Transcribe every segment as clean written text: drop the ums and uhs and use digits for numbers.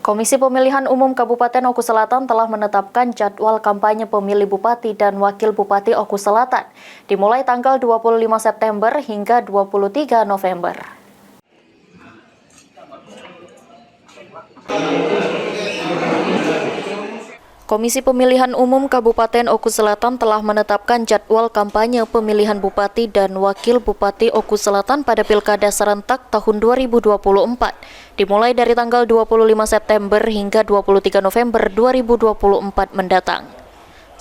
Komisi Pemilihan Umum Kabupaten Oku Selatan telah menetapkan jadwal kampanye pemilih Bupati dan Wakil Bupati Oku Selatan, dimulai tanggal 25 September hingga 23 November. Komisi Pemilihan Umum Kabupaten Oku Selatan telah menetapkan jadwal kampanye pemilihan Bupati dan Wakil Bupati Oku Selatan pada Pilkada Serentak tahun 2024, dimulai dari tanggal 25 September hingga 23 November 2024 mendatang.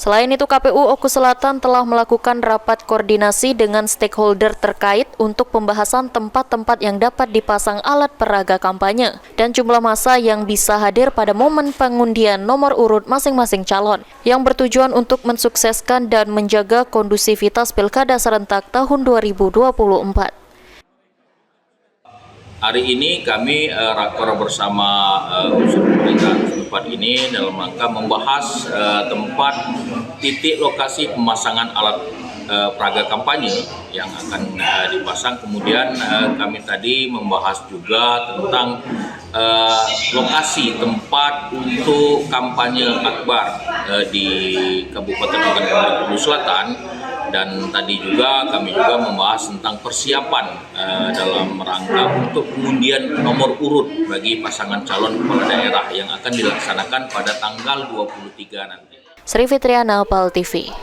Selain itu, KPU Oku Selatan telah melakukan rapat koordinasi dengan stakeholder terkait untuk pembahasan tempat-tempat yang dapat dipasang alat peraga kampanye dan jumlah massa yang bisa hadir pada momen pengundian nomor urut masing-masing calon, yang bertujuan untuk mensukseskan dan menjaga kondusivitas Pilkada Serentak tahun 2024. Hari ini kami rakor bersama unsur pemerintahan setempat ini dalam rangka membahas tempat titik lokasi pemasangan alat peraga kampanye yang akan dipasang. Kemudian kami tadi membahas juga tentang lokasi tempat untuk kampanye akbar di Kabupaten Oku Selatan. Dan tadi juga kami membahas tentang persiapan dalam rangka untuk pengundian nomor urut bagi pasangan calon kepala daerah yang akan dilaksanakan pada tanggal 23 nanti. Sri Fitriana, PAL TV.